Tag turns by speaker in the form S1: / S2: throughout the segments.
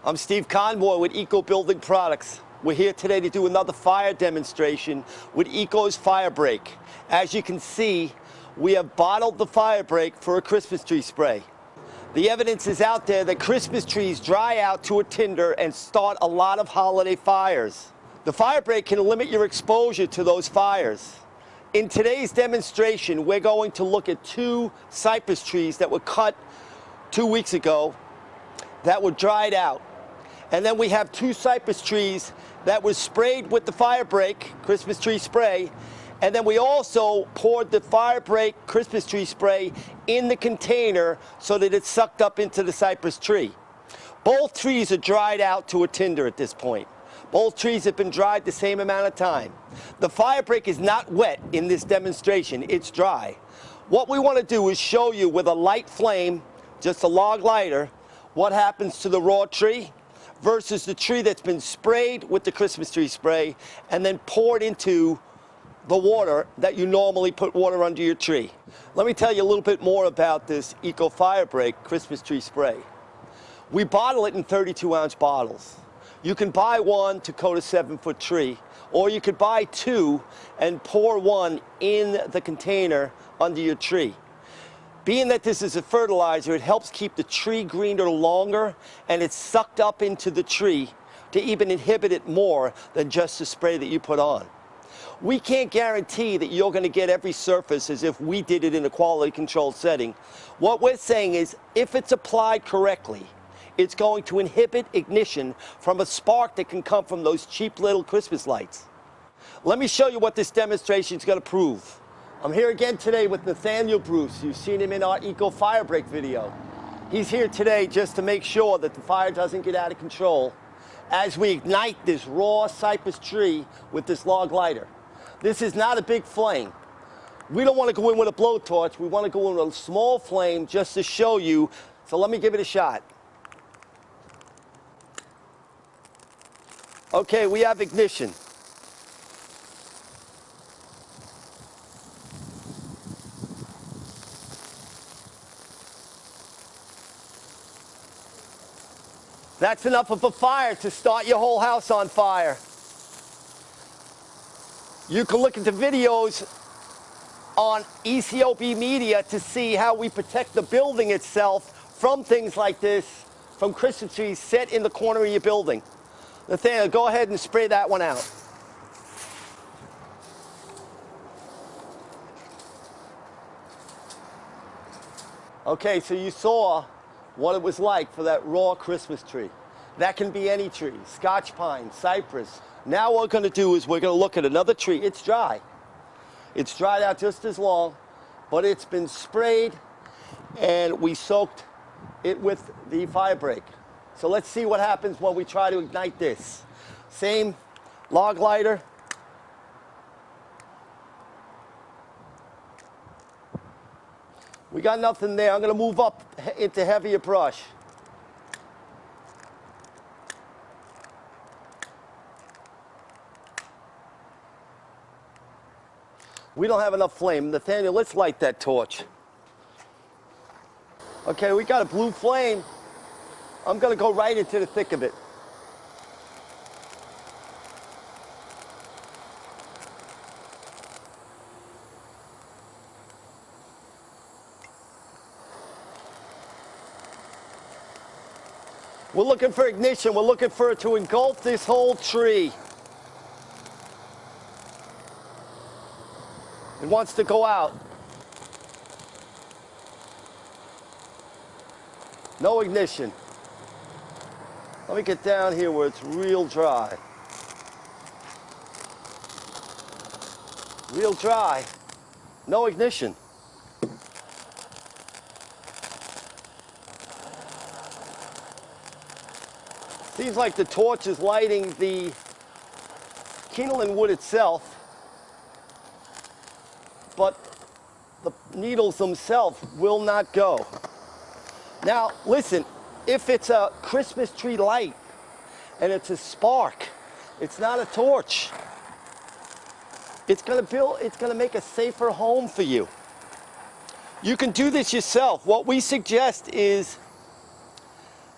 S1: I'm Steve Conboy with Eco Building Products. We're here today to do another fire demonstration with Eco's Fire Break. As you can see, we have bottled the fire break for a Christmas tree spray. The evidence is out there that Christmas trees dry out to a tinder and start a lot of holiday fires. The fire break can limit your exposure to those fires. In today's demonstration, we're going to look at 2 cypress trees that were cut 2 weeks ago that were dried out. And then we have 2 cypress trees that were sprayed with the fire break, Christmas tree spray. And then we also poured the fire break Christmas tree spray in the container so that it sucked up into the cypress tree. Both trees are dried out to a tinder at this point. Both trees have been dried the same amount of time. The fire break is not wet in this demonstration, it's dry. What we want to do is show you with a light flame, just a log lighter, what happens to the raw tree versus the tree that's been sprayed with the Christmas tree spray and then poured into the water that you normally put water under your tree. Let me tell you a little bit more about this Eco Fire Break Christmas tree spray. We bottle it in 32-ounce bottles. You can buy one to coat a 7-foot tree, or you could buy 2 and pour one in the container under your tree. Being that this is a fertilizer, it helps keep the tree greener longer, and it's sucked up into the tree to even inhibit it more than just the spray that you put on. We can't guarantee that you're going to get every surface as if we did it in a quality control setting. What we're saying is, if it's applied correctly, it's going to inhibit ignition from a spark that can come from those cheap little Christmas lights. Let me show you what this demonstration is going to prove. I'm here again today with Nathaniel Bruce. You've seen him in our Eco Fire Break video. He's here today just to make sure that the fire doesn't get out of control as we ignite this raw cypress tree with this log lighter. This is not a big flame. We don't want to go in with a blowtorch. We want to go in with a small flame just to show you. So let me give it a shot. Okay, we have ignition. That's enough of a fire to start your whole house on fire. You can look at the videos on ECOB Media to see how we protect the building itself from things like this, from Christmas trees set in the corner of your building. Nathaniel, go ahead and spray that one out. Okay, so you saw what it was like for that raw Christmas tree. That can be any tree, Scotch pine, cypress. Now what we're going to do is we're going to look at another tree. It's dry. It's dried out just as long, but it's been sprayed and we soaked it with the fire break. So let's see what happens when we try to ignite this. Same log lighter. We got nothing there. I'm going to move up into heavier brush. We don't have enough flame. Nathaniel, let's light that torch. Okay, we got a blue flame. I'm going to go right into the thick of it. We're looking for ignition. We're looking for it to engulf this whole tree. It wants to go out. No ignition. Let me get down here where it's real dry. Real dry. No ignition. Seems like the torch is lighting the kindling wood itself, but the needles themselves will not go. Now, listen, if it's a Christmas tree light and it's a spark, it's not a torch. It's gonna make a safer home for you. You can do this yourself. What we suggest is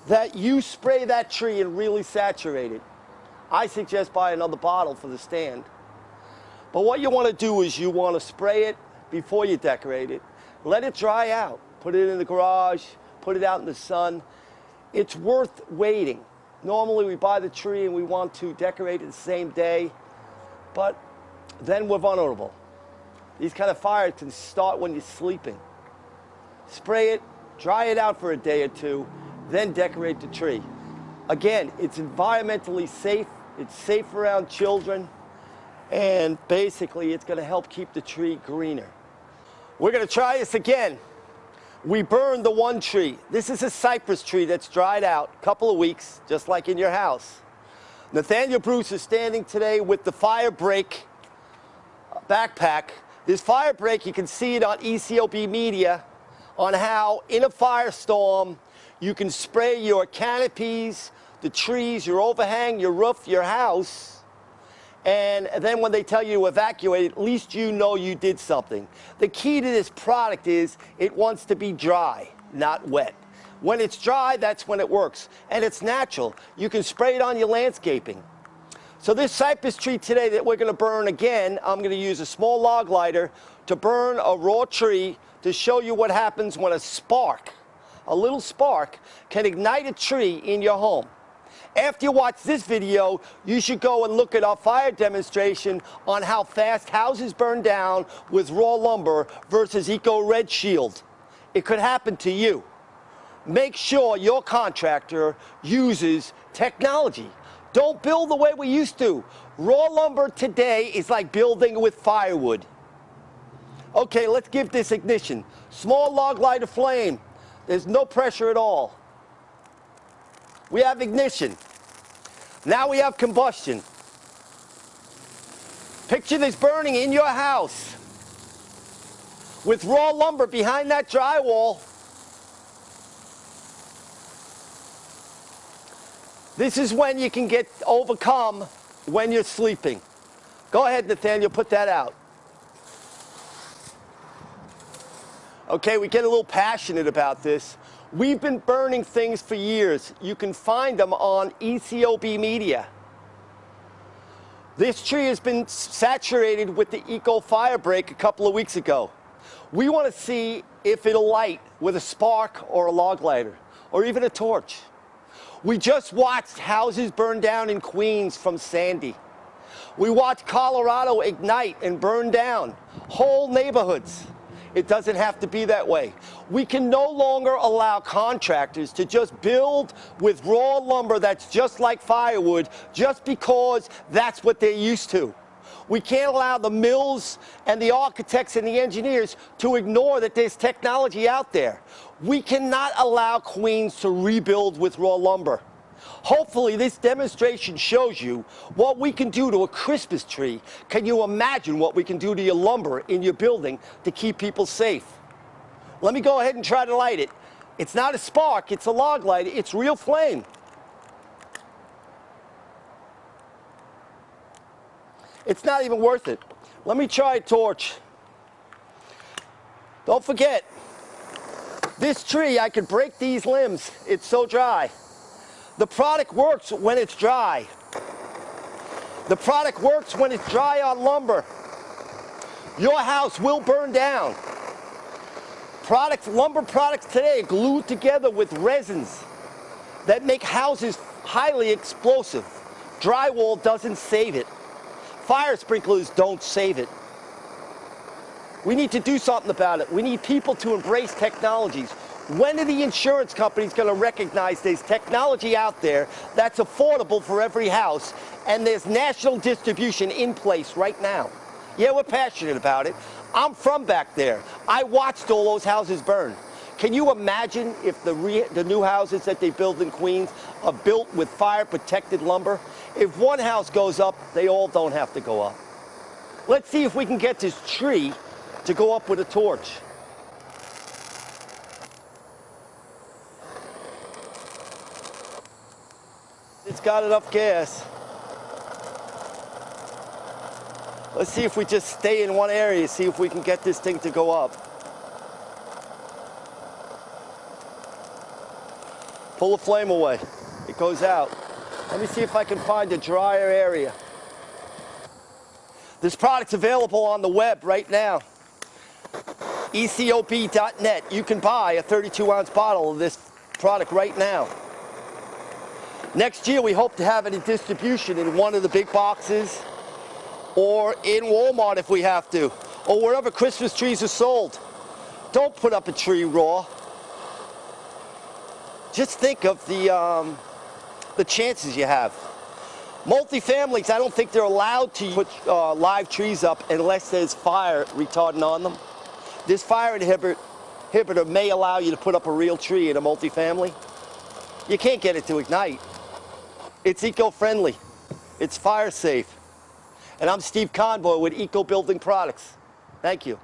S1: that you spray that tree and really saturate it. I suggest buy another bottle for the stand. But what you want to do is you want to spray it before you decorate it. Let it dry out. Put it in the garage, put it out in the sun. It's worth waiting. Normally we buy the tree and we want to decorate it the same day, but then we're vulnerable. These kind of fires can start when you're sleeping. Spray it, dry it out for a day or two, then decorate the tree. Again, it's environmentally safe. It's safe around children. And basically, it's going to help keep the tree greener. We're going to try this again. We burned the one tree. This is a cypress tree that's dried out a couple of weeks, just like in your house. Nathaniel Bruce is standing today with the fire break backpack. This fire break, you can see it on ECOB Media, on how in a firestorm, you can spray your canopies, the trees, your overhang, your roof, your house. And then when they tell you to evacuate, at least you know you did something. The key to this product is it wants to be dry, not wet. When it's dry, that's when it works. And it's natural. You can spray it on your landscaping. So this cypress tree today that we're going to burn again, I'm going to use a small log lighter to burn a raw tree to show you what happens when a spark, a little spark, can ignite a tree in your home. After you watch this video, you should go and look at our fire demonstration on how fast houses burn down with raw lumber versus Eco Red Shield. It could happen to you. Make sure your contractor uses technology. Don't build the way we used to. Raw lumber today is like building with firewood. Okay, let's give this ignition. Small log lighter flame. There's no pressure at all. We have ignition. Now we have combustion. Picture this burning in your house with raw lumber behind that drywall. This is when you can get overcome when you're sleeping. Go ahead, Nathaniel, put that out. Okay, we get a little passionate about this. We've been burning things for years. You can find them on ECOB Media. This tree has been saturated with the Eco Fire Break a couple of weeks ago. We want to see if it'll light with a spark or a log lighter, or even a torch. We just watched houses burn down in Queens from Sandy. We watched Colorado ignite and burn down whole neighborhoods. It doesn't have to be that way. We can no longer allow contractors to just build with raw lumber that's just like firewood just because that's what they're used to. We can't allow the mills and the architects and the engineers to ignore that there's technology out there. We cannot allow Queens to rebuild with raw lumber. Hopefully this demonstration shows you what we can do to a Christmas tree. Can you imagine what we can do to your lumber in your building to keep people safe? Let me go ahead and try to light it. It's not a spark, it's a log lighter, it's real flame. It's not even worth it. Let me try a torch. Don't forget, this tree, I could break these limbs. It's so dry. The product works when it's dry. The product works when it's dry on lumber. Your house will burn down. Lumber products today are glued together with resins that make houses highly explosive. Drywall doesn't save it. Fire sprinklers don't save it. We need to do something about it. We need people to embrace technologies. When are the insurance companies going to recognize there's technology out there that's affordable for every house, and there's national distribution in place right now? Yeah, we're passionate about it. I'm from back there. I watched all those houses burn. Can you imagine if the new houses that they build in Queens are built with fire-protected lumber? If one house goes up, they all don't have to go up. Let's see if we can get this tree to go up with a torch. It's got enough gas. Let's see if we just stay in one area, see if we can get this thing to go up. Pull the flame away. It goes out. Let me see if I can find a drier area. This product's available on the web right now. ECOB.net. You can buy a 32-ounce bottle of this product right now. Next year, we hope to have it in distribution in one of the big boxes or in Walmart if we have to, or wherever Christmas trees are sold. Don't put up a tree raw. Just think of the chances you have. Multi-families, I don't think they're allowed to put live trees up unless there's fire retardant on them. This fire inhibitor may allow you to put up a real tree in a multi-family. You can't get it to ignite. It's eco-friendly. It's fire safe. And I'm Steve Conboy with Eco Building Products. Thank you.